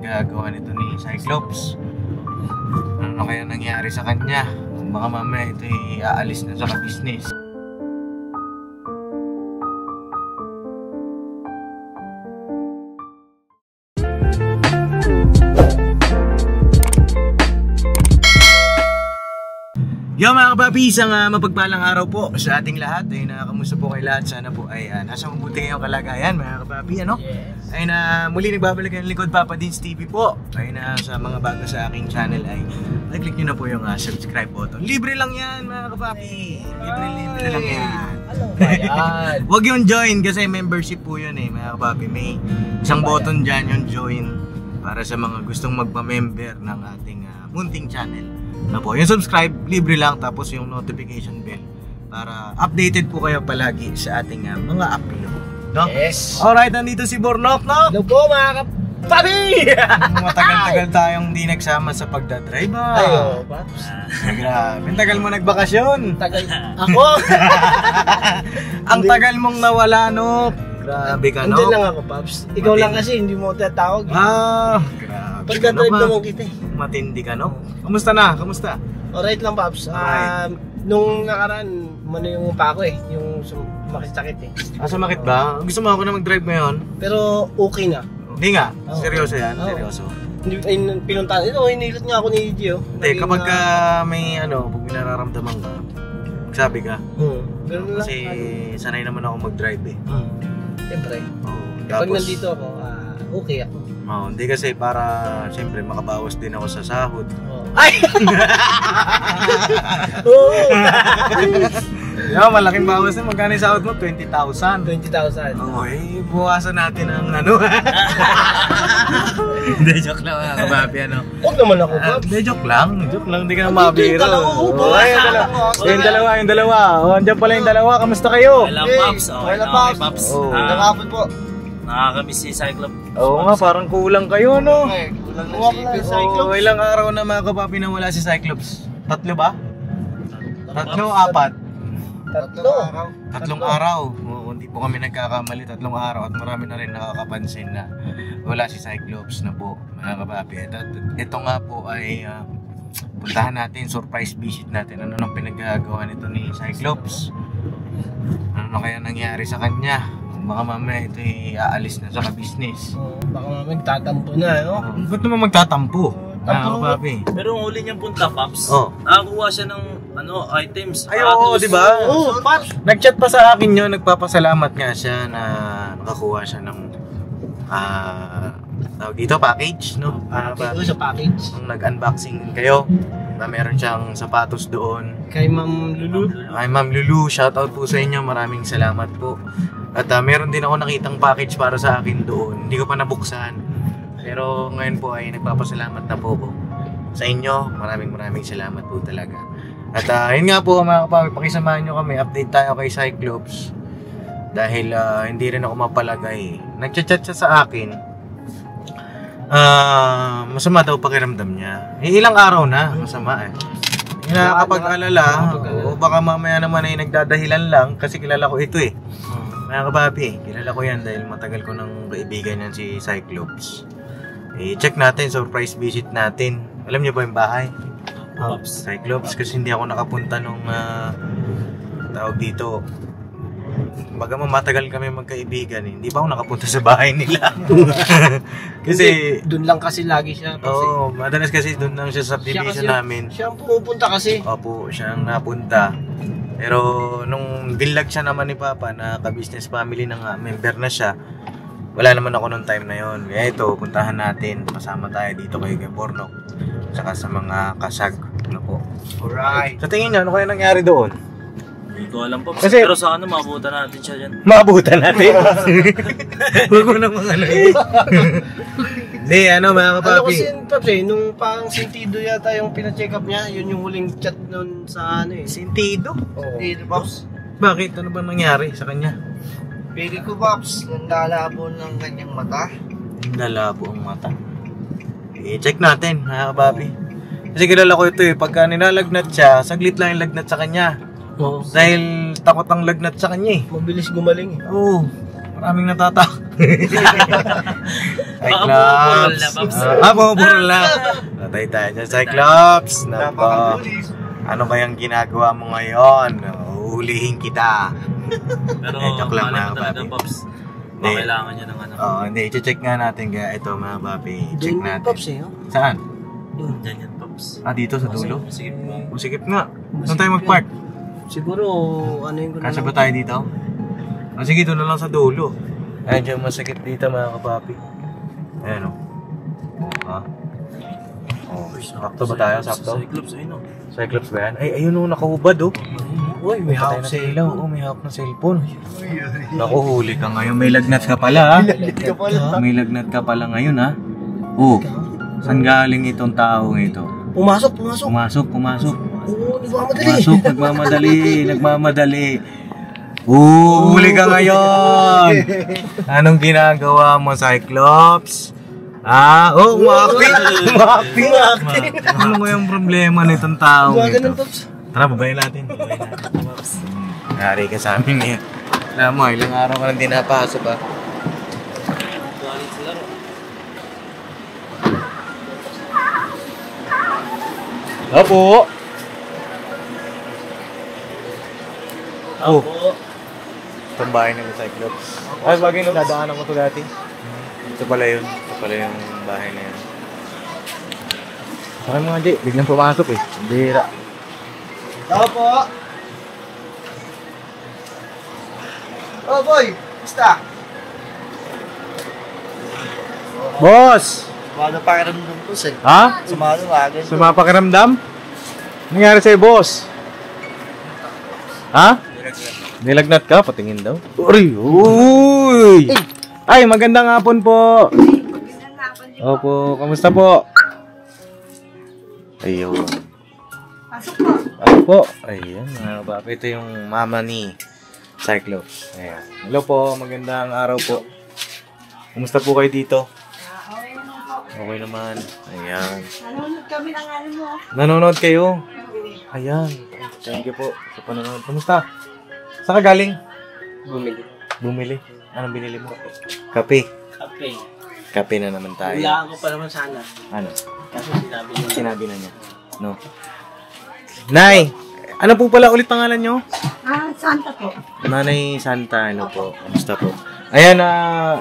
pinaggagawa nito ni Cyclops. Ano kaya nangyari sa kanya? Baka mamaya ito aalis na sa business. Yo mga kapapi, isang mapagpalang araw po sa ating lahat. Ay kamusta po kayo lahat? Sana po ay nasa mabuti ngayong kalagayan mga kapapi, ano? Yes. Ay muli nagbabalik ang Likod Papa Dins TV po. Ay sa mga bago sa aking channel ay click nyo na po yung subscribe button. Libre lang yan mga kapapi. Libre lang yan. Huwag yung join kasi membership po yun mga kapapi. May isang button dyan yung join para sa mga gustong magpa-member ng ating munting channel. Na po, yung subscribe, libre lang, tapos yung notification bell para updated po kayo palagi sa ating mga upload, no? Yes. Alright, nandito si Bornok, no? Hello po mga kapapi! Matagal-tagal tayong di nagsama sa pagdadrive, Ayo, Paps. Grabe, ang tagal mo nagbakasyon. Tagal ako. Ang tagal mong nawala, no? Grabe ka, no? Hindi lang ako, Paps. Ikaw lang kasi, hindi mo tatawag. Grabe. Pagdadrive naman kita Matindi ka, no? Kamusta na? Kamusta? Alright lang, Paps. Nung nakaraan, yung pa ako yung makisakit sumakit ba? Gusto mo ako na mag-drive ngayon? Pero okay na. Hindi nga. Seryoso yan? Seryoso. Pinuntahan. Hinilit nga ako ni Gio. Hindi, kapag may pag nararamdaman ka, magsabi ka. Pero kasi sanay naman ako mag-drive Siyempre. Tapos, pag nandito ako, okay ako. Hindi kasi para siyempre makabawas din ako sa sahod. Ay! Malaking bawas na. Magkano yung sahod mo? 20,000. 20,000. Buwasan natin ang Hindi, joke lang mga kababi, Huwag naman ako, Paps. Hindi, joke lang. Hindi ka na mabiro. Yung dalawa. Andiyan pala yung dalawa. Kamusta kayo? Walang Paps. Walang Paps. Nakapon po. Nakakamiss si Cyclops. Oo nga, parang kulang kayo, no? Kulang na si Cyclops. Ilang araw na mga kapapi na wala si Cyclops? 3 ba? 3, 4? 3 araw. Hindi po kami nagkakamali, 3 araw. At marami na rin nakakapansin na wala si Cyclops na po, mga kapapi. Ito nga po ay puntahan natin, surprise visit natin. Ano nang pinaggagawa nito ni Cyclops? Ano kaya nangyari sa kanya? Baka mamaya ito aalis na sa business. Baka mamaya magtatampo na, no? Ba't naman magtatampo? Papi. Pero ang huli niyang punta, Paps, nakakuha siya ng items. Ay, oo, di ba? Oo, Paps. Nag-chat pa sa akin yun, nagpapasalamat nga siya na nakakuha siya ng tawag dito, package, no? Sa package. Nung nag-unboxing kayo, na meron siyang sapatos doon. Kay Ma'am Lulu. Kay Ma'am Lulu, shoutout po sa inyo, maraming salamat po. At meron din ako nakitang package para sa akin doon. Hindi ko pa nabuksan. Pero ngayon po ay nagpapasalamat na po sa inyo. Maraming salamat po talaga. At yun nga po mga kapapi, pakisamahan nyo kami. Update tayo kay Cyclops. Dahil hindi rin ako mapalagay. Nagchat-chat siya sa akin. Masama daw pakiramdam niya. Ilang araw na, masama Nakakapag-alala. O baka mamaya naman ay nagdadahilan lang. Kasi kilala ko ito mga kapapi, kilala ko yan dahil matagal ko ng kaibigan yan si Cyclops. Check natin, surprise visit natin. Alam niyo ba yung bahay? Cyclops, kasi hindi ako nakapunta nung tawag dito. Baga matagal kami magkaibigan hindi pa ako nakapunta sa bahay nila. Kasi doon lang kasi lagi siya. Madalas kasi doon lang siya sa subdivision namin. Siya ang pumupunta kasi. Opo, siya ang napunta. Pero nung dinlag siya naman ni Papa na ka-business family na nga, member na siya, wala naman ako nung time na yon. Kaya ito, puntahan natin. Pasama tayo dito kay Bornok. Tsaka sa mga kasag. Alright. Sa tingin niyo, ano kaya nangyari doon? Hindi ko alam, Paps. Pero sana maabutan natin siya dyan. Maabutan natin? Huwag mo naman Hindi, mga kapapi. Kasi, Paps, nung pang sentido yata yung pina-check up niya, yun yung huling chat nun sa Sentido? Sentido, Paps. Bakit? Ano ba nangyari sa kanya? Pili ko, Paps, naglalabo ng kanyang mata. Naglalabo ang mata? I-check natin, mga kapapi. Kasi kilala ko ito pagka ninalagnat siya, saglit lang yung lagnat sa kanya. Dahil takot ang lagnat sa kanya Mabilis gumaling Oo. Maraming natatakot. Baka pupurol na, Pops. Pupurol na. Patay tayo dyan, Cyclops. Nako. Ano kayang ginagawa mo ngayon? Uhulihin kita. Pero joke lang, malay mga mo talaga, papi. Pops. Baka kailangan niya ng ano. Oo, hindi. I-check nga natin kaya ito mga papi. I-check Doon yung natin. Pops eh. Oh. Saan? Diyan yan, Pops. Dito sa dulo? Sige po. Masikip nga. Saan tayo mag-park? Siguro, ano yung Kasya ba tayo dito? Sige, doon na lang sa dulo. Ayun dyan, masikip dito mga kapapi. Ayan o. Ha? Sakto ba tayo? Sakto? Cyclops, ayun o. Cyclops ba yan? Ay, ayun o, nakahubad o. Uy, may hawak sa ilaw. Oo, may hawak na cellphone. Naku, huli ka ngayon. May lagnat ka pala ha. May lagnat ka pala ngayon ha. Oh, saan galing itong taong ito? Pumasok. Pumasok. Oo, nagmamadali. Pumasok, nagmamadali. Huli ka ngayon! Anong ginagawa mo, Cyclops? Umakting! Ano mo yung problema nitong taong ito? Tara, babayin natin. Nari ka sa amin ngayon. Alam mo, ilang araw ka lang din napasok ha. Opo! Itong bahay ng Cyclops. Ay, bagay nung dadaanan ko to dati. Ito pala yun. Ito pala yung bahay na yun. Saka mga di, biglang pumasok eh. Bira. Opo. Oh boy, basta. Boss! Sumado pakiramdam ko sir. Ha? Sumado agad. Sumapakiramdam? Nangyari sa'yo, boss? Ha? Nilagnat ka? Patingin daw. Uy! Ay, magandang hapon po. Opo, kamusta po? Ayun. Pasok po. Ano po? Ayun, ito yung mama ni Cyclops. Ayan. Hello po, magandang araw po. Kumusta po kayo dito? Okay naman po. Okay naman. Ayan. Nanonood kami ng ano mo. Nanonood kayo? Ayan. Thank you po sa panonood. Kumusta? Saan ka galing? Bumili. Anong binili mo? Kape. Kape na naman tayo. Hulaan ko pa naman sana. Ano? Kasi Sinabi na niya. No. Nay, ano po pala ulit pangalan nyo? Santa po. Nanay Santa, ano po? Kamusta po? Ayan,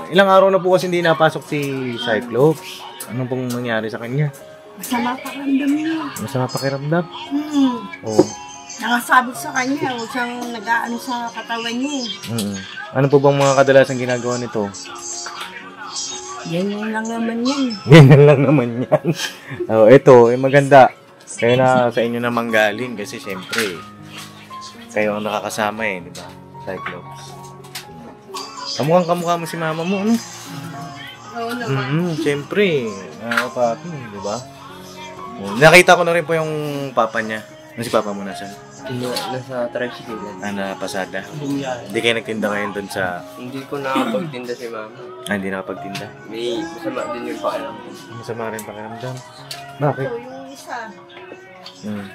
ilang araw na po kasi hindi napasok si Cyclops. Ano pong nangyari sa kanya? Masama pakiramdam niya. Masama pakiramdam? Oo. Nakasabot sa kanya. Huwag siyang nag-aano sa katawan niya. Ano po bang mga kadalasan ginagawa nito? Ganyan lang naman yan. Ganyan lang naman yan. Ito, maganda. Kaya na sa inyo naman galing kasi siyempre, kayo ang nakakasama di ba? Cyclops. Kamukha mo si mama mo, ano? Oo naman. Siyempre, papi, di ba? Nakita ko na rin po yung papa niya. Ano si papa mo nasan? Nasa tricycle. Na pasada. Bumiyay. Hindi kayo nagtinda ngayon doon sa... Hindi ko nakapagtinda si mama. hindi nakapagtinda. May masama din yung pakiramdam. Masama rin pakiramdam. Bakit? Ito yung isa. Hmm.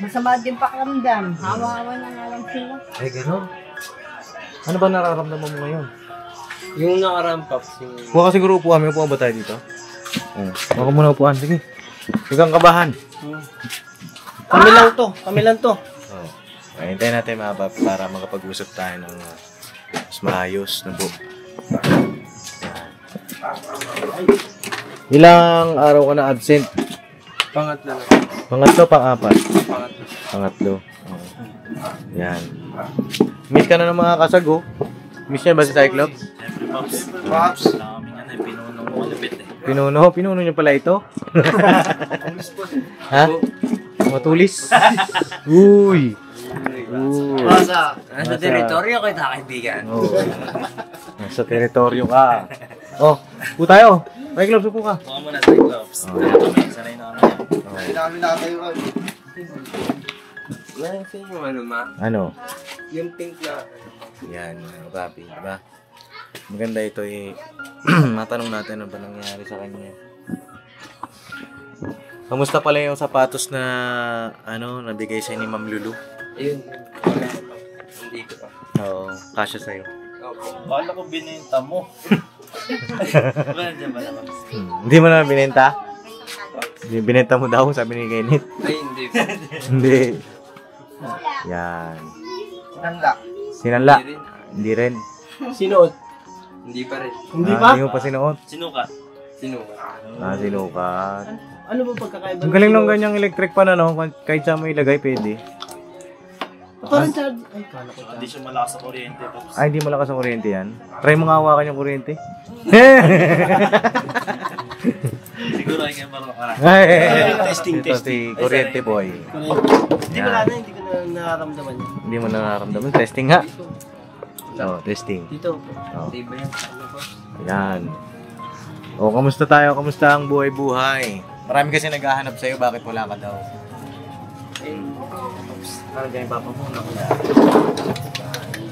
Masama din pakiramdam. Hawa-hawa na nga lang sila. Ay, gano'n? Ano ba nararamdaman mo ngayon? Yung nakarampap, yung... Huwag ka siguro upuan. May upuan ba tayo dito? Huwag ka muna upuan. Sige. Huwag kang kabahan. Kami lang to. Hintayin natin mga pap para makapag-usap tayo ng mas maayos na po. Ilang araw ka na absent? Pangatlo na. Pangatlo, pang-apat? Pangatlo. Pangatlo. Yan. Miss ka na ng mga kasago? Miss yan ba si Cyclops? Siyempre, Pops. Pops. Kailangan kami niya na pinunong malapit eh. Pinuno niyo pala ito? Ha? Matulis? Uy! Masa. Nasa teritoryo ko ito, kaibigan. Oh. Nasa teritoryo ka. Oh, po tayo. Cyclops, upo ka. Buka mo na, Cyclops. Kami, sanay na kami. Hindi na kami nakatayo. Meron sa inyo ano ma? Ano? Yung pink na... Yan, mga papi, diba? Maganda ito eh. Matanong natin ano ba nangyari sa kanya. Kamusta pala yung sapatos na nabigay sa'yo ni Ma'am Lulu? Ayun. Hindi ko pa. Oo, kasya sa'yo. Opo. Bala ko bininta mo. Wala dyan pala, Pops. Hindi mo na binenta? Binenta mo daw, sabi ni Kenneth. Ay, hindi po. Hindi. Yan. Tanda. Sinanla? Hindi rin. Hindi rin. Sinuot. Hindi pa rin. Hindi ba? Hindi mo pa sinuot. Sino ka? Sinukat. Sinukat. Ano ba pagkakaiba? Ang galing nung ganyang electric pan, ano? Kahit saan mo ilagay, pwede. Parang charge. Ay, kala ko Hindi siya malakas sa kuryente, Pops. Ay, hindi malakas ang kuryente yan. Try mo nga hawakan yung kuryente. Siguro ay kaya parang Testing, Ito si Kuryente Boy. Hindi ko hindi ko na nararamdaman yun. Hindi mo nararamdaman. Testing nga. Oo, testing. Dito. Oo. Hindi ba yan? Ano po? Yan. O, kamusta tayo? Kamusta ang buhay-buhay? Marami kasi naghahanap sa'yo. Bakit wala ka daw? Ano dyan yung papa mo?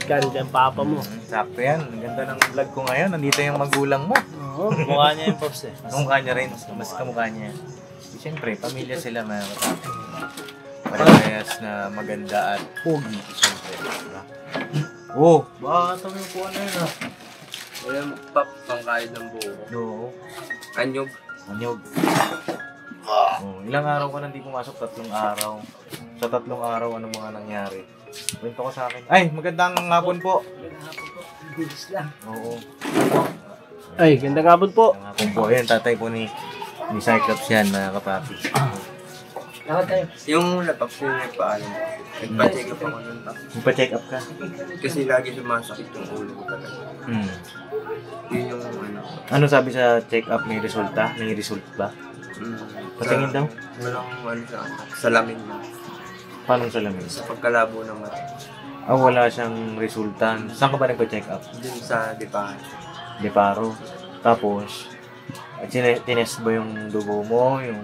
Ganda yung papa mo. Sakto yan. Ang ganda ng vlog ko ngayon. Nandito yung magulang mo. Oo. mukha niya yung Pops eh. Kamukha niya rin. Mas kamukha niya. Siyempre, pamilya sila mga kapatid. Parehas na maganda at pogi. Siyempre. Diba? Oh! Baka ito yung kuha na yun ah. Walang pop pang kahit ng buo. Oo. Anyog. Anyog. Oh, ilang araw ka nang di pumasok? 3 araw. Sa 3 araw, ano mga nangyari? Kwento ko sa akin. Ay, magandang hapon po. Bilis lang. Oo. Ay, ganda nga po. Magandang hapon po. Ayan, tatay po ni Cyclops yan, mga kapapi. Lakad tayo. Yung lapap ko yung nagpaalam. Nagpa-check up ako nun. Magpa-check up ka? Kasi lagi sumasakit yung ulo ko talaga. Hmm. Yun yung ano. Ano sabi sa check up? May resulta? May result ba? Patingin daw? Walang ano sa salamin na. Paano sa lamin? Sa pagkalabo ng mata. Wala siyang resulta. Saan ka ba nagpa-check up? Dun sa dipahan. Deparo. Tapos, tinest ba yung dugo mo, yung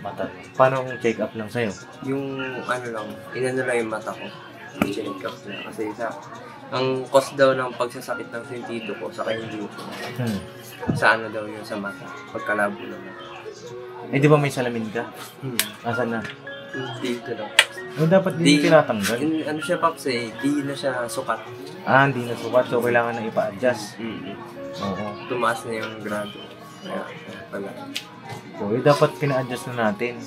mata mo? Paano ang check up lang sa'yo? Yung ano lang, inano lang yung mata ko. Check up na. Kasi ang cause daw ng pagsasakit ng sentido ko sa hindi ko. Sa ano daw yun sa mata. Pagkalabo ng mata. Eh, di ba may salamin ka? Nasaan na? Dito daw. Dapat hindi tinatanggal. Ano siya, Pops eh, di na siya sukat. Hindi na sukat. So, kailangan na ipa-adjust. Oo. Tumaas na yung grado. Kaya, pala. So, dapat pina-adjust na natin.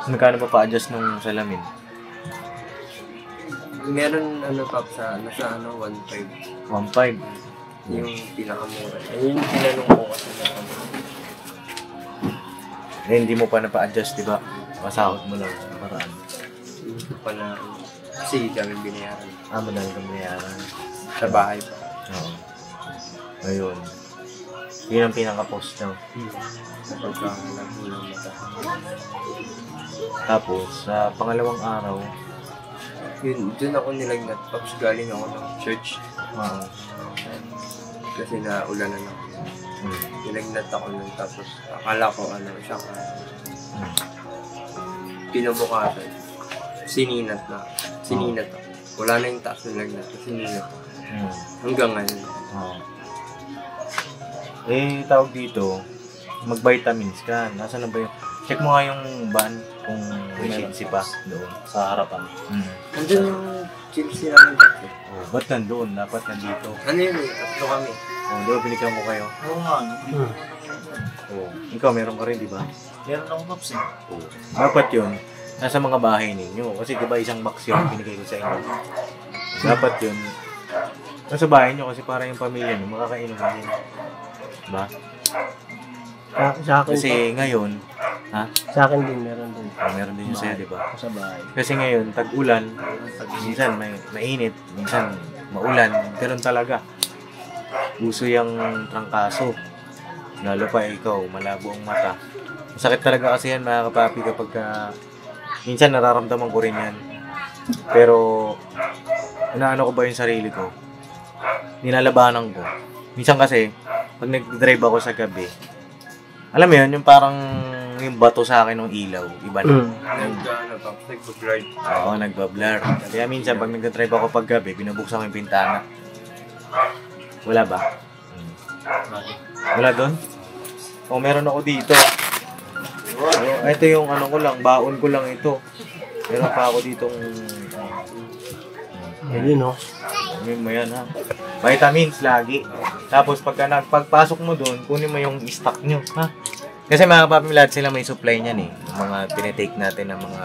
Magkano pa pa-adjust nung salamin? Meron ano, Pops, nasa 1.5. 1.5. Yung pinakamura. Ayun yung tinanong ko kasi na ano. Eh, hindi mo pa na-pa-adjust, di ba? Masahod mo lang sa paraan. Hindi ko pa na, kasi dami binayaran. Madali kang bayaran. Sa bahay pa. Oo. Ayun. Yun ang pinaka-post daw. Sa pagkakalabo ng mata. Tapos, sa pangalawang araw, Yun, dun ako nilagnat. Pops, galing ako ng church. Kasi naulanan ako. Nilagnat ako nun. Tapos, akala ko siya ka. Pinabukasan. Sininat na. Sininat ako. Wala na yung taas ng lagnat. Sininat ako. Hanggang ngayon. Eh, tawag dito, mag-vitamins ka. Nasaan na ba yung... Check mo nga yung ban kung may chipsy pa doon sa harapan. Nandun yung chipsy namin tatlo. Ba't nandun? Dapat nandito. Ano yun eh? Tatlo kami. Di ba binigyan ko kayo? Oo nga. Ikaw, meron ka rin, di ba? Meron akong Pops eh. Dapat yun, nasa mga bahay ninyo. Kasi di ba isang box yun binigay ko sa inyo. Dapat yun, nasa bahay nyo kasi para yung pamilya nyo, makakainom din. Diba? Sa akin Kasi ngayon, Sa akin din, meron din. meron din yung sa'yo, di ba? Sa bahay. Kasi ngayon, tag-ulan, minsan may mainit, minsan maulan, ganun talaga. Uso yung trangkaso. Lalo pa ikaw, malabo ang mata. Masakit talaga kasi yan mga kapapi kapag minsan nararamdaman ko rin yan. Pero, inaano ko ba yung sarili ko? Nilalabanan ko. Minsan kasi, pag nag-drive ako sa gabi, alam mo yun, yung parang yung bato sa akin ng ilaw, iba na. Nag-vlog. Oo, nagbablur. Kaya minsan, pag nag-drive ako pag gabi, binubuksan ko yung pintana. Wala ba? Wala doon? Meron ako dito. Ito yung ano ko lang, baon ko lang ito. Meron pa ako ditong... Ayun, no? May yan ha. Vitamins lagi. Tapos pagpasok mo doon, kunin mo yung stock nyo, ha? Kasi mga kapapi, lahat sila may supply niyan eh. Yung mga tinitake natin ng mga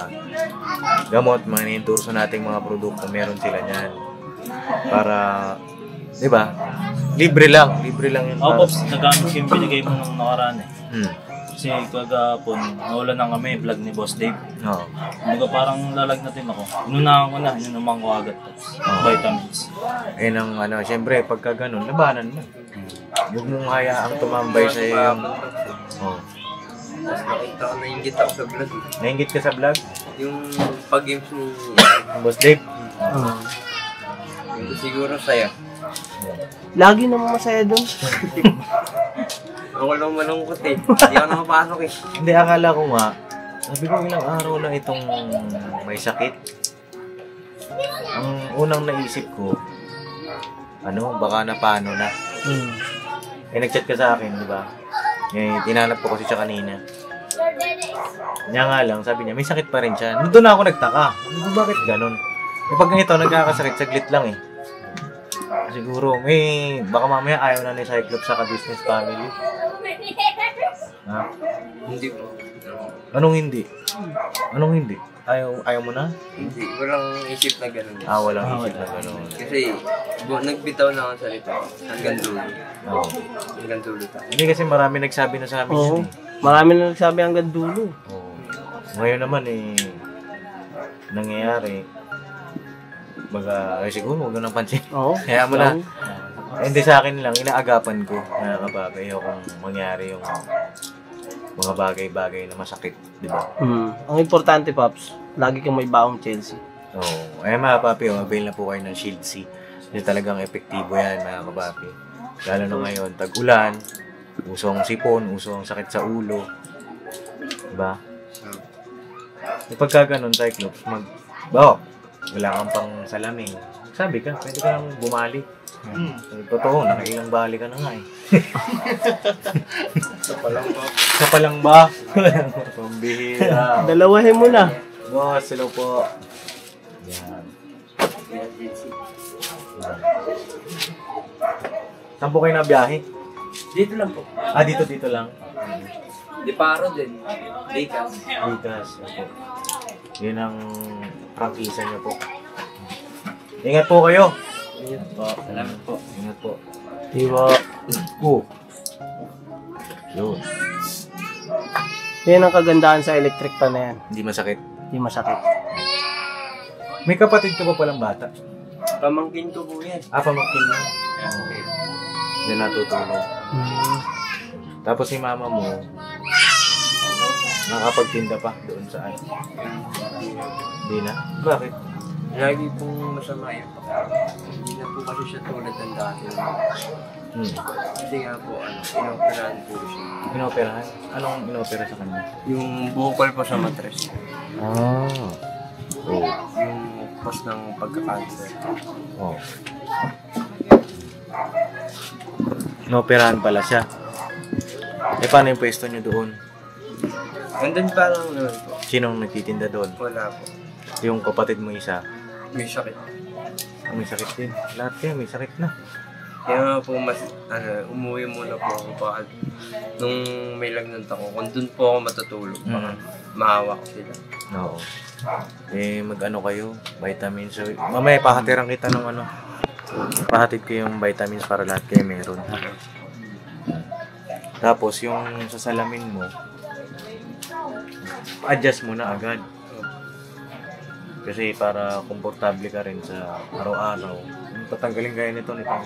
gamot, mga ninturso nating mga produkto, meron sila niyan. Para, di ba? Libre lang yun. Ako, Pops, nagamit yung binigay mo nung nakaraan eh. Kasi kagapon, nawalan na kami vlog ni Boss Dave. Oo. Parang lalagnatin ako. Inunahan ko na, inunaman ko agad. Vitamins. Ang syempre, pagka ganun, labanan mo. Huwag mong hayaang tumambay sa'yo yung... Oh. Tapos nakita ko, nainggit ako sa vlog. Nainggit ka sa vlog? Yung pag-games ni Boss Dave? siguro saya. Lagi naman masaya doon. Ako lang malungkot eh. Hindi ako nakapasok eh. Hindi, akala ko nga, sabi ko ilang araw na itong may sakit. Ang unang naisip ko, baka na paano na. Nag-chat ka sa akin, di ba? Tinanap ko kasi siya kanina. Niya nga lang, sabi niya, may sakit pa rin siya. Doon na ako nagtaka. Bakit ganun? Pag ganito, nagkakasakit, saglit lang eh. Siguro, baka mamaya ayaw na ni Cyclops sa ka-business family. Ha? Hindi po. Anong hindi? Ayaw mo na? Hindi. Walang isip na gano'n. Walang isip na gano'n. Kasi nagbitaw na ang salita. Hanggang dulo. Oo. Hanggang dulo tayo. Hindi kasi marami nagsabi na sa amin yan eh. Marami na nagsabi hanggang dulo. Oo. Ngayon naman nangyayari. Siguro huwag nang pansin. Oo. Kaya mo na. Hindi sa akin lang, inaagapan ko. Nakakabagay kung mangyari yung mga bagay-bagay na masakit, di ba? Ang importante, Pops, lagi kang may baong Chelsea. Oo. Mga papi, avail na po kayo ng Shield C. Hindi talagang epektibo yan, mga kapapi. Lalo na ngayon, tag-ulan, uso ang sipon, uso ang sakit sa ulo. Diba? Pagka ganun, Cyclops, wala kang pang salaming. Sabi ka, pwede ka nang bumalik. Totoo, nakailang bali ka na nga eh. Sa palang ba? Pambihira. Dalawahin mo na. Boss, hello po. Yan. Saan po kayo nabiyahe? Dito lang po. Dito lang. Di paro din. Likas. Likas. Yun ang prangkisa niyo po. Ingat po kayo. Ingat po. Salamat po. Ingat po. Diba? Yun. Yan ang kagandahan sa electric fan na yan. Hindi masakit. Hindi masakit. May kapatid ka pa palang bata? Pamangkin ko po yan. Pamangkin mo. Okay. Hindi natutulog. Tapos si mama mo, nakapagtinda pa doon saan? Hindi na? Bakit? Lagi pong masama yun. Hindi na po kasi siya tulad ng dati. Kasi nga po, inoperahan po siya. Inoperahan? Anong inopera sa kanya? Yung bukol po sa matres. Yung cause ng pagka-cancer. Inoperahan pala siya. Paano yung pwesto niyo doon? Nandun pa lang naman po. Sinong nagtitinda doon? Wala po. Yung kapatid mo isa? May sakit. May sakit din. Lahat kayo may sakit na. Kaya nga po mas, umuwi muna po ako baka nung may lagnat ako. Kung dun po ako matutulog, baka maawa ko sila. Oo. Mag-ano kayo, vitamins. So, mamaya pahatiran kita ng pahatid ko yung vitamins para lahat kayo meron. Tapos yung sa salamin mo, adjust mo na agad. Kasi para komportable ka rin sa araw-araw. Tatanggalin kaya nitong ba?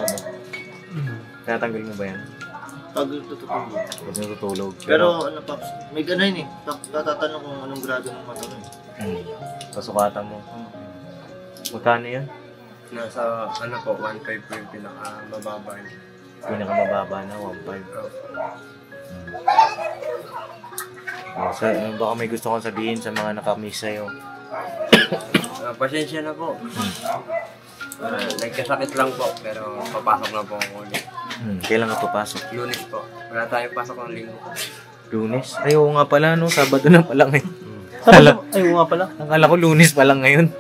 Kaya tanggal mo ba yan? Pag tututulog. Pag natutulog. Pero Pops, may gano'n Tatatanong kung anong grado ng mata mo. Pasukatan mo. Magkano yan? Nasa, 1.5 po yung pinakamababa yun. Pinakamababa na, 1.5. Baka may gusto kong sabihin sa mga nakamiss sa'yo. Pasensya na po. Nagkasakit lang po, pero papasok na po ako ulit. Kailan ka papasok? Lunes po. Wala tayong pasok ng linggo. Lunes? Ay, oo nga pala, no? Sabado na pala ngayon. Ay, nga pala. Akala ko Lunes pa lang ngayon.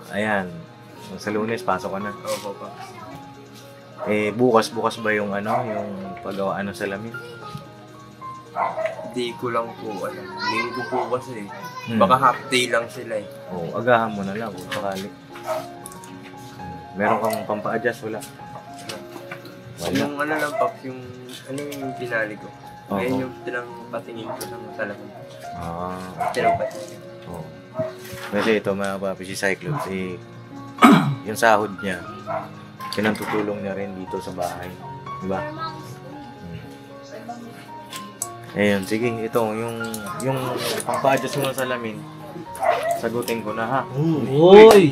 Ayan. Sa Lunes, pasok ka na. Opo pa. bukas ba yung yung paggawa ng salamin? Hindi ko lang po alam. Linggo po kasi baka half day lang sila eh. Agahan mo na lang kung sakali. Meron kang pampa-adjust, wala? Yung lang, Pops, yung pinali ko. Ngayon yung patingin ko ng salamin. Tinapatingin. Kasi ito mga papi, si Cyclops, yung sahod niya, pinantutulong niya rin dito sa bahay. Diba? Ayun, sige, ito, yung pampa-adjust mo ng salamin, sagutin ko na ha. Uy!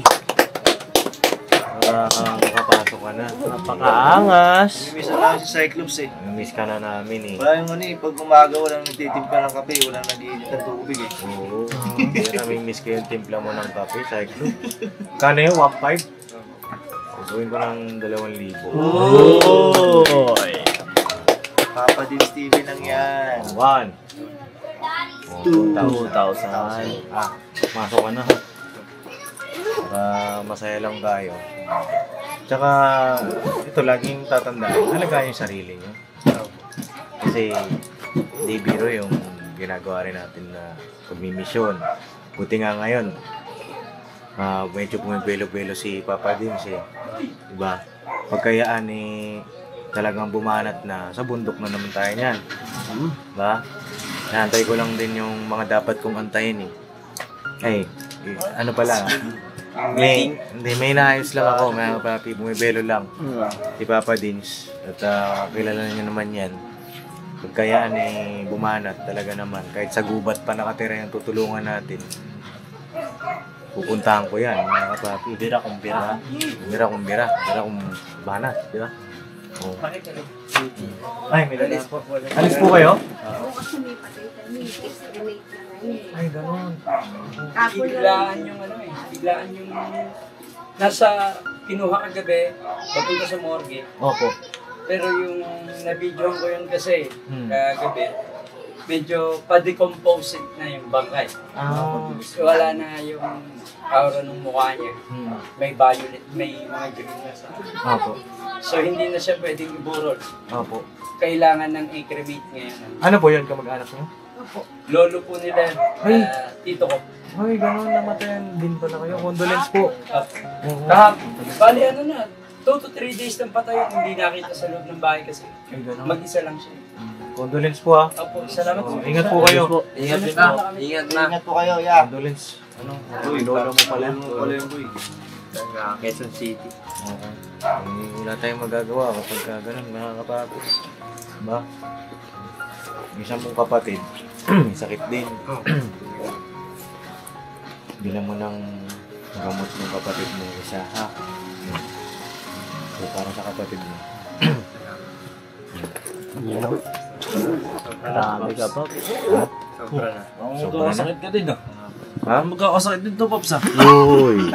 Makapasok ka na. Napakaangas! Miss na lang si Cyclops eh. Miss ka na namin eh. Wala yung pag umaga, walang nagtitimpla ng kape, walang nag-iinit ng tubig eh. Oo. Hindi namin miss ko yung timpla mo ng kape, Cyclops. Kano yun? 1.5? Gawin ko ng 2,000. Uy! Papa din Steven lang yan. 1. 2,000. Masok ka na. Para masaya lang tayo. Tsaka, ito laging tatandaan, alagaan yung sarili nyo. Kasi, di biro yung ginagawa rin natin na pagmimisyon. Buti nga ngayon, medyo pumibelo-belo si Papa Dims eh. Diba? Pagkayaan talagang bumanat na sa bundok na naman tayo niyan. Diba? Naantay ko lang din yung mga dapat kong antayin eh. Ano pala? May naayos lang ako, mga papi, bumibelo lang. Si Papa Dins. At kilala niyo naman yan. Pagkayaan bumanat talaga naman. Kahit sa gubat pa nakatira yung tutulungan natin. Pupuntahan ko yan, mga papi. Bira kung bira. Bira kung banat, di ba? Ay, may lalas po. Alis po kayo? Oo, kasi may patay kami. Estimate na ngayon. Ay, gano'n. Kapon Biglaan yung biglaan yung nasa kinuha kagabi, papunta sa morgue. Opo. Pero yung na-videohan ko yun kasi kagabi, medyo pa-decompose na yung bangkay. Wala na yung aura ng mukha niya. May violet, may mga green na sa. Opo. So hindi na siya pwedeng iburol. Opo. Kailangan ng i-cremate ngayon. Ano po yun, kamag-anak niyo? Lolo po nila, tito ko. Ay, gano'n, namatayan din pala kayo. Condolence po. Bali na, 2 to 3 days ng patay, hindi nakita sa loob ng bahay kasi Ay, gano'n. mag-isa lang siya. Condolence po ha. Opo, salamat po. Ingat po kayo. Ingat na. Ingat po kayo, ya. Condolence. Lolo mo pala. yung boy. Quezon City. Okay. Wala tayong magagawa kapag gano'n, mga kapatid. Diba? Isang mong kapatid, may sakit din. Bilang mo ng gamot ng kapatid mo isa, ha? So, para sa kapatid mo. Marami ka pa. Sobra na. Magkakasakit ka din Ha? Magkakasakit din to, Pops Uy!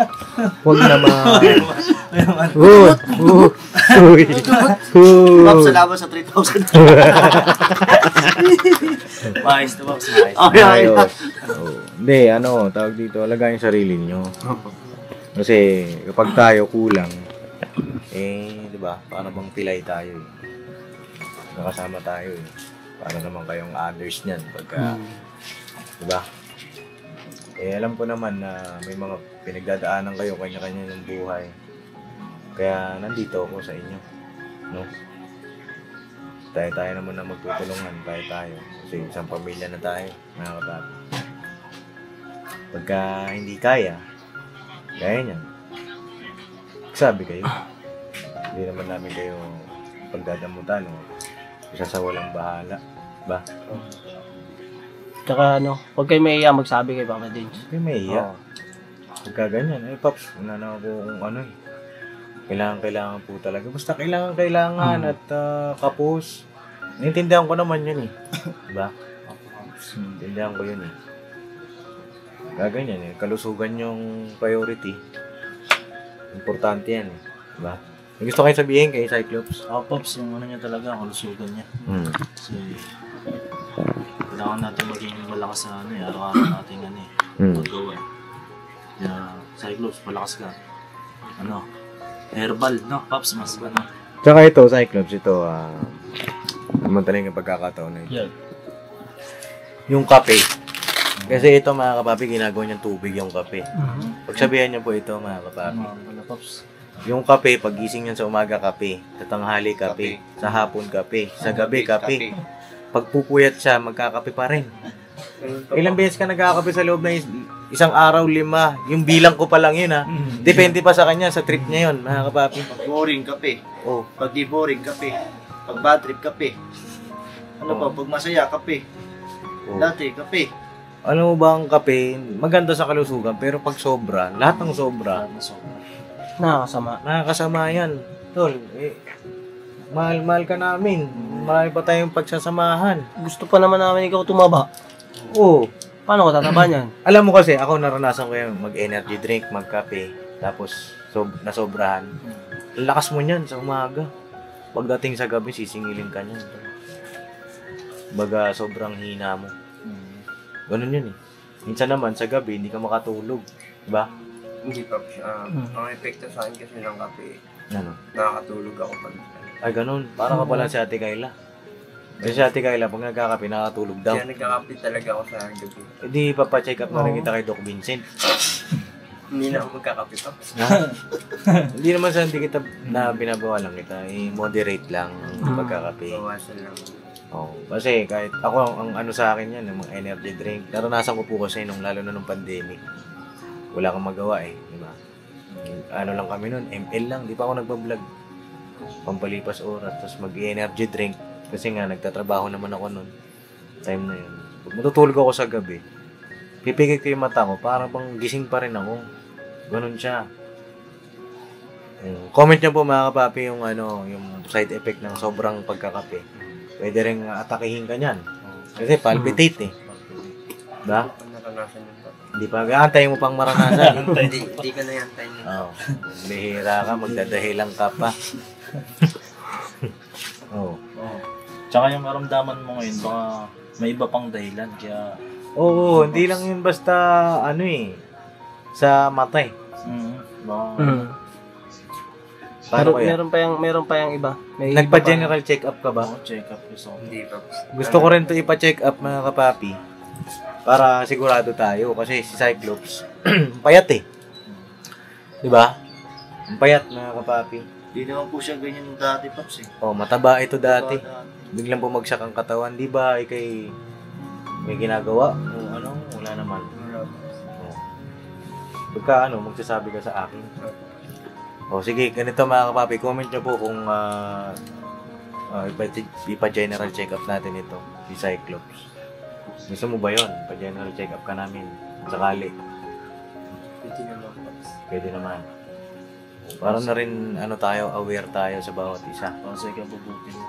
Huwag naman! Uy! Pops, salamat sa 3,000. Maayos to, Pops. Ayos. Hindi, tawag dito, alagaan yung sarili nyo. Kasi kapag tayo kulang, di ba, para bang pilay tayo eh. Nakasama tayo eh. Para naman kayong others niyan pagka, di ba? Alam ko naman na may mga pinagdadaanan kayo kanya-kanya ng buhay. Kaya nandito ako sa inyo, no? Tayo naman na magtutulungan, tayo. Kasi isang pamilya na tayo, mga kapatid. Pagka hindi kaya niyan. Sabi kayo, hindi naman namin kayo pagdadamutan o isa sa walang bahala. Ba? Tsaka huwag kayo maiiya magsabi kay Papa Dins. Hindi maiiyak. Pagka ganyan, Pops, wala na ako kung kailangan po talaga. Basta kailangan at kapos. Naintindihan ko naman yun eh. Diba? Naintindihan ko yun eh. Gaganyan kalusugan yung priority. Importante yan eh. Diba? May gusto kayo sabihin kay Cyclops? Pops, yung niya talaga, kalusugan niya. Kasi, kailangan natin maging malakas sa araw-araw natin magawa. Kaya, Cyclops, malakas ka. Herbal, no? Pops, mas Tsaka ito, Cyclops, ito, naman yung pagkakataon na ito. Yeah. Yung kape. Kasi ito, mga kapapi, ginagawa niyang tubig yung kape. Pagsabihan niyo po ito, mga kapapi. Yung kape, pagising niyan sa umaga, kape. Sa tanghali, kape. Sa hapon, kape. Sa gabi, kape. Pagpupuyat siya, magkakape pa rin. Ilang beses ka nagkakape sa loob na isang araw, 5. Yung bilang ko pa lang yun, ha. Depende pa sa kanya, sa trip niya yun, mga kapapi. Pag boring, kape. Oh. Pag di boring, kape. Pag bad trip, kape. Ano pa? Pag masaya, kape. Oh. Dati, kape. Ano mo ba ang kape? Maganda sa kalusugan, pero pag sobra, lahat ng sobra, nakakasama yan. Tol, mahal ka namin. Marami pa tayong pagsasamahan. Gusto pa naman namin ikaw tumaba. Oo. Paano ko tataba niyan? Alam mo kasi, ako naranasan ko yung mag-energy drink, magkape, tapos nasobrahan. Ang lakas mo niyan sa umaga. Pagdating sa gabi, sisingilin ka niyan. Baga, sobrang hina mo. Ganun yun eh. Minsan naman, sa gabi, hindi ka makatulog. Diba? Hindi pa siya. Ang epekto sa akin kasi ng kape, Ano? nakakatulog ako pag Ay, ganun. Para ka pala si Ate Kayla. Kasi si Ate Kayla, pag nagkakape, nakatulog daw. kaya nagkakape talaga ako sa gabi. Hindi, papacheck up na rin kita kay Doc Vincent. Hindi na ako magkakape pa. Ha? Hindi naman sa hindi kita na binabawalan kita. I-moderate lang ang pagkakape. Bawasan lang. Oh, kasi kahit ako, ang ano sa akin yan, ng mga energy drink, naranasan ko po kasi lalo na nung pandemic. Wala kang magawa eh, di ba? Ano lang kami nun, ML lang, di pa ako nagbablog. Pampalipas oras, tapos mag-energy drink. Kasi nga, nagtatrabaho naman ako nun. Time na yun. Pag matutulog ako sa gabi, pipigil ko yung mata ko, para bang gising pa rin ako. Ganun siya. Comment nyo po mga kapapi yung, yung side effect ng sobrang pagkakape. Pwede rin atakihin ka niyan. Kasi palpitate eh. Diba? Pag naranasan yun pa. Hindi pa, aantayin mo pang maranasan. Hindi ka na yantayin yun. Oo. Bihira ka, magdadahilan ka pa. Oo. Tsaka yung maramdaman mo ngayon, baka may iba pang dahilan. Kaya, Oo, hindi lang yun basta, sa mata eh. baka, Paano kaya? Meron pa yung iba. May Nagpa-general check-up ka ba? check up gusto ko. Hindi pa. Gusto ko rin to ipa-check up mga kapapi. Para sigurado tayo. Kasi si Cyclops, payat eh. Diba? Ang payat mga kapapi. Hindi naman po siya ganyan dati, Paps eh. Oh, mataba ito dati. Biglang bumagsak ang katawan. Di ba? Ikay may ginagawa? O ano? Wala naman. Oh. Pagka magsasabi ka sa akin. O sige, ganito mga kapapi, comment nyo po kung ipa-general check-up natin ito, si Cyclops. Gusto mo ba yun? Pa-general check-up ka namin, sakali. Pwede naman. Pwede naman. Para na rin, aware tayo sa bawat isa. Kasi kabubuti mo.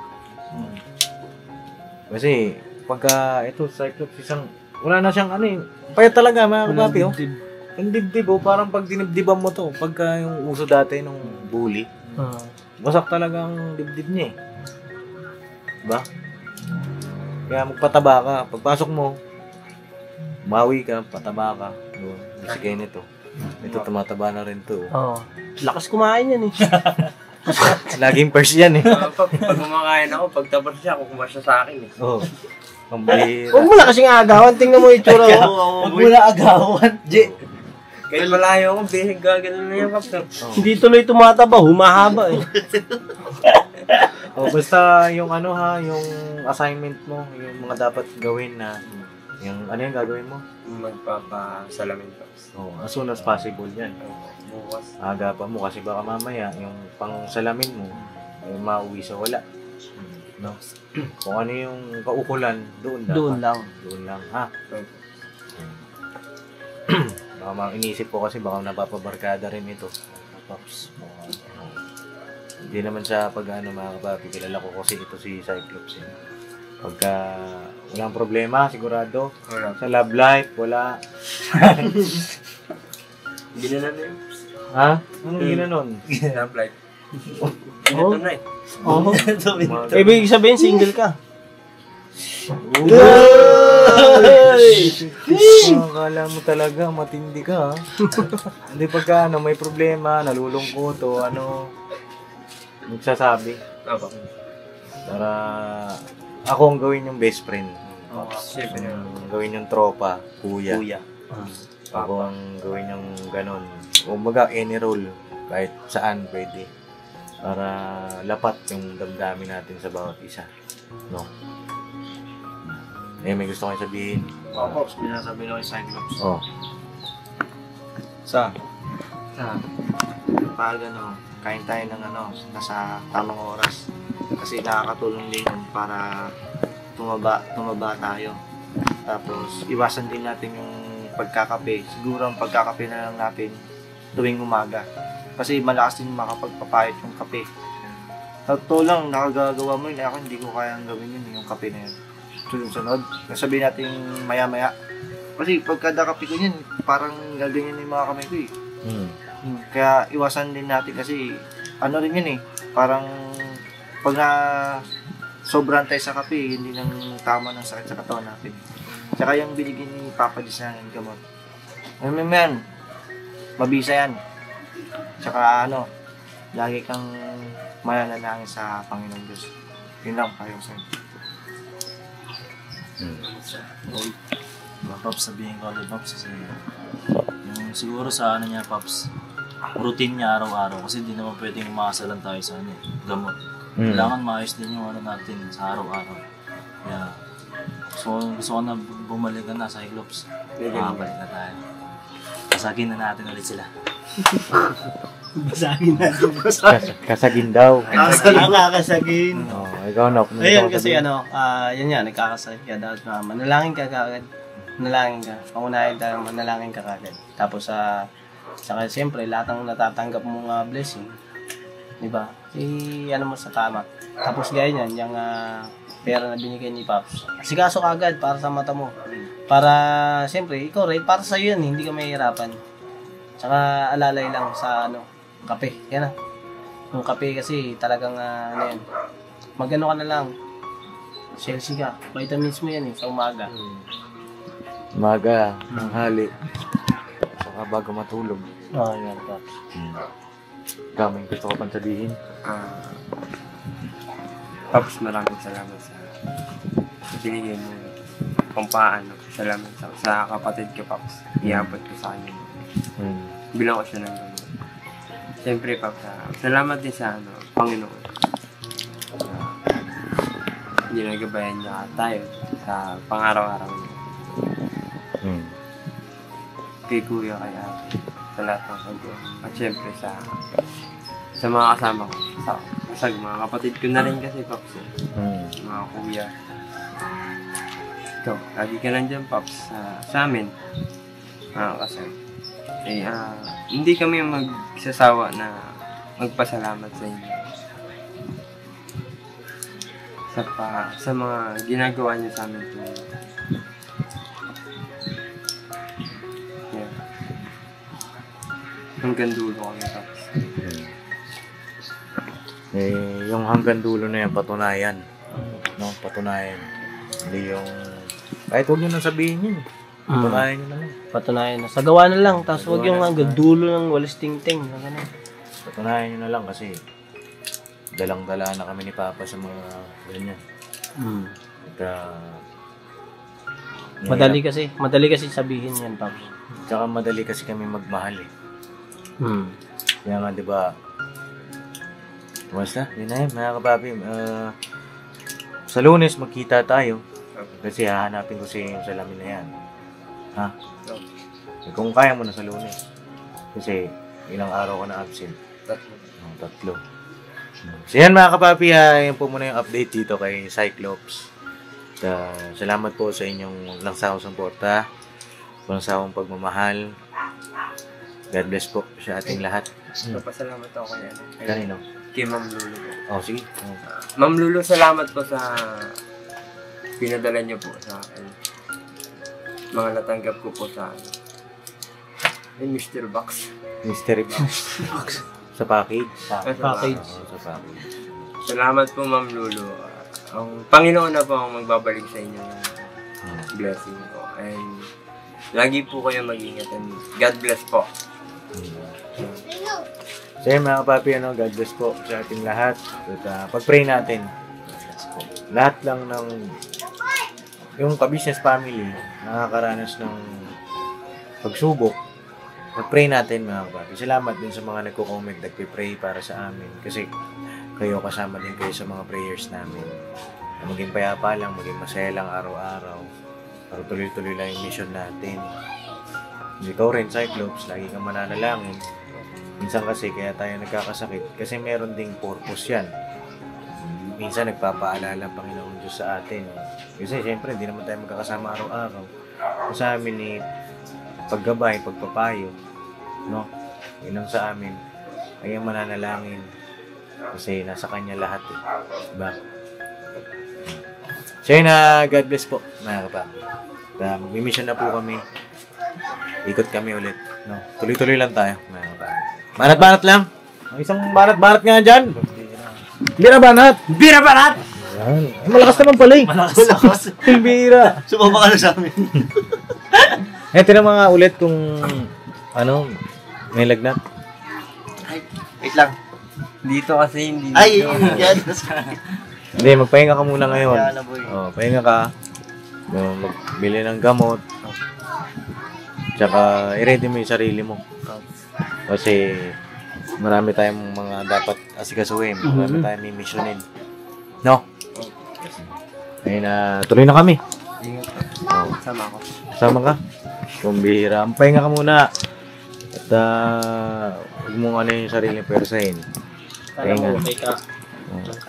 Kasi, pagka ito, Cyclops, wala na siyang payat talaga mga kapapi, oh. Yung dibdib, parang pag dinibdiban mo to, pagka yung uso dati nung bully, wasak talaga ang dibdib niya eh. Diba? Kaya magpataba ka. Pagpasok mo, mawi ka, pataba ka. Kasi kayo nito. Ito, tumataba na rin to. Oo. Lakas kumain yan eh. Laging first yan eh. Pag kumakain ako, pag tapos siya, kukuha siya sa akin eh. Oo. Ang bihira. Huwag mo na kasing agawan. Tingnan mo yung itsura mo. Huwag mo na agawan. Kahit malayo ako, bihig gagano na yung kapsal. Hindi tuloy tumataba. Humahaba eh. Basta yung yung assignment mo, yung mga dapat gawin na, yung yung gagawin mo? Magpapasalamin pa. As soon as possible yan. Bukas. Aga pa mo kasi baka mamaya yung pang salamin mo mauwi sa wala. No? Kung ano yung kaukulan, doon dapat. Doon lang, ha? Baka inisip ko kasi baka napapabarkada rin ito. Pops. Hindi naman sa mga kapapi, kilala ko kasi ito si Cyclops. Pagka walang problema, sigurado. Wala. Sa love life, wala. Ginanon na yun. Ha? Anong ginanon? Love life. Ginanon na eh. Ibig sabihin, single ka. Akala mo talaga, matindi ka ha? Hindi pagka may problema, nalulungkot o magsasabi. Opo. Para ako ang gawin yung best friend. Siyempre. Gawin yung tropa, kuya. Ako ang gawin yung ganon. Kumbaga, any role. Kahit saan pwede. Para lapat yung damdamin natin sa bawat isa. No? May gusto kayo sabihin. Pops, pinasabi na kay Cyclops. Oh. Pag kain tayo ng nasa tamang oras. Kasi nakakatulong din yun para tumaba tayo. Tapos, iwasan din natin yung pagkakape. Siguro ang pagkakape na lang natin tuwing umaga. Kasi malakas din makapagpapayat yung kape. Totoo lang, nakagagawa mo yun. Ako hindi ko kayang gawin yun, yung kape na yun. Sunod, sabihin natin maya-maya. Kasi pagkada kape ko yun, parang gaganyan yung mga kamay ko eh. Kaya iwasan din natin kasi ano rin yun eh. Parang pag na sobrang tayo sa kape, hindi nang tama ng sakit sa katawan natin. Tsaka yung binigyan ni Papa Diyos na ng gamot. Yan, mabisa yan. Tsaka lagi kang mananalangin sa Panginoon Diyos. Yun lang payo sa'yo. Pops, sabihin ko ulit, Pops, kasi yung siguro sa niya, Pops, routine niya araw-araw kasi di naman pwedeng umakasalan tayo sa gamot. Kailangan maayos din yung natin sa araw-araw. Kaya, so gusto ko na bumalik na sa Cyclops. Balik na tayo. Kasagin na natin ulit sila. Basagin natin. Kasagin daw. Nakakasagin. Ikaw na. Ayun kasi yan yan, nagkakasagin ka. Dapat manalangin ka kagad. Manalangin ka. Pangunahin tayo, manalangin ka kagad. Tapos saka siyempre, lahat ng natatanggap mong blessing, di ba? Mo sa tama. Tapos gaya niyan, yung pera na binigay ni Pops. Asikaso kagad para sa mata mo. Para, siyempre, ikaw rin, para sa'yo yan, hindi ka mahihirapan. Tsaka alalay lang sa kape. Yan na. Yung kape kasi talagang yan. Magano ka na lang. Chelsea ka. Vitamins mo yan sa umaga. Umaga, tanghali. Saka bago matulog. Yan Pops. Kaming gusto ko pang sabihin. Pops, maraming salamat sa binigay mo kung paano. Salamat sa kapatid ko, Pops. Iabot ko sa kanya. Bilang ko siya ng gamot. Siyempre, Pops, salamat din sa Panginoon. Ginagabayan niya tayo sa pang-araw-araw niya. Kay Kuya, kay Ate, sa lahat ng pag-uwa. At siyempre sa mga kasama ko. Sa mga kapatid ko na rin kasi, Pops. Mga kuya. Ikaw, lagi ka lang dyan, Pops. Sa amin. Kasi hindi kami magsasawa na magpasalamat sa inyo. Sa mga ginagawa niyo sa amin. Yeah. Hanggang dulo kami, Pops. Yung hanggang dulo na yan, patunayan. No, patunayan. Hindi yung... Kahit huwag nyo nang sabihin yun. Patunayan nyo naman. Patunayan na. Sa gawa na lang. Tapos huwag yung hanggang dulo ng walis ting-ting. Patunayan nyo na lang kasi dalang-dala na kami ni Papa sa mga ganyan. At, madali kasi sabihin yan, Pops. Tsaka madali kasi kami magmahal eh. Kaya nga, di ba, basta, yun na yun, mga kapapi. Sa Lunes, magkita tayo. Kasi hahanapin ko sa salamin na yan. Ha? Kung kaya mo na sa Lunes. Kasi ilang araw ka na absent. 3. So yan mga kapapi, yan po muna yung update dito kay Cyclops. Salamat po sa inyong langsawang suporta. Langsawang pagmamahal. God bless po sa ating lahat. Papasalamat ako kay Kanino? Kay Ma'am Lulu po. Sige. Ma'am Lulu, salamat po sa pinadala niyo po sa akin. Mga natanggap ko po sa Mystery Box. Mystery Box. Sa package. Sa package. Sa package. Salamat po, Ma'am Lulu. Ang Panginoon na po ang magbabalik sa inyo ng blessing po. And lagi po kayo mag-ingat and God bless po. So yun mga kapapi, God bless po sa ating lahat. At pag-pray natin. Lahat lang ng yung ka-business family nakakaranas ng pagsubok. Pag-pray natin mga kapapi. Salamat din sa mga nagko-comment, nagpipray para sa amin. Kasi kayo kasama din kayo sa mga prayers namin. Maging payapa lang, maging masaya lang araw-araw. Para tuloy-tuloy lang yung mission natin. Ikaw rin, Cyclops, lagi kang mananalangin. Minsan kasi kaya tayo nagkakasakit kasi meron ding purpose yan. Minsan nagpapaalala ang Panginoon Diyos sa atin. Kasi siyempre hindi naman tayo magkakasama araw-araw. Sa amin ni paggabay, pagpapayo, no? Yun ang sa amin. Ay ang mananalangin. Kasi nasa Kanya lahat eh. Diba? So yun na, God bless po, mga kapapi. Mag-mission na po kami. Ikot kami ulit. No? Tuloy-tuloy lang tayo, mga kapapi. Banat-banat lang. Ang isang banat-banat nga dyan. Bira-banat! Bira-banat! Yan. Ay, malakas naman pala eh. Malakas. Bira. Sumama ka na sa amin. Ito na mga ulit kung ano, may lagnat. Ay, wait lang. Dito kasi hindi. Ay, yan. Hindi, magpahinga ka muna ngayon. Yan na, boy. Oh, pahinga ka. Magbili ng gamot. Tsaka i-ready mo yung sarili mo. Kasi marami tayong mga dapat asikasuhin. Marami tayong mimisyonin. No? Ayun na, tuloy na kami. Sama ko. Sama ka. Kung bihira. Pahinga ka muna. At huwag mong ano yung sarili persahin. Alam mo, okay ka.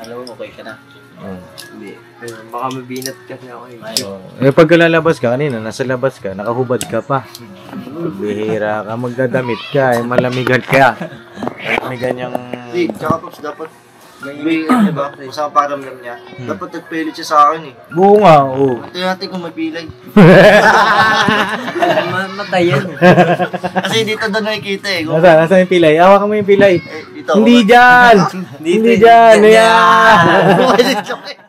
Alam mo, okay ka na. Hindi. Baka mabinat kasi ako eh. Pagka lalabas ka kanina, nasa labas ka, nakahubad ka pa. Bihira ka, magdadamit ka, malamigan ka. Malamigan yung... Hindi, tsaka Pops, dapat may, diba, sa paramdam niya, dapat nagpilit siya sa akin eh. Oo nga, oo. Tingnan natin kung may pilay. Matay yan. Kasi dito doon nakikita eh. Kung, Nasa yung pilay? Hawakan mo yung pilay. dito. Hindi dyan! Hindi dyan! Ayan! Umalis siya eh.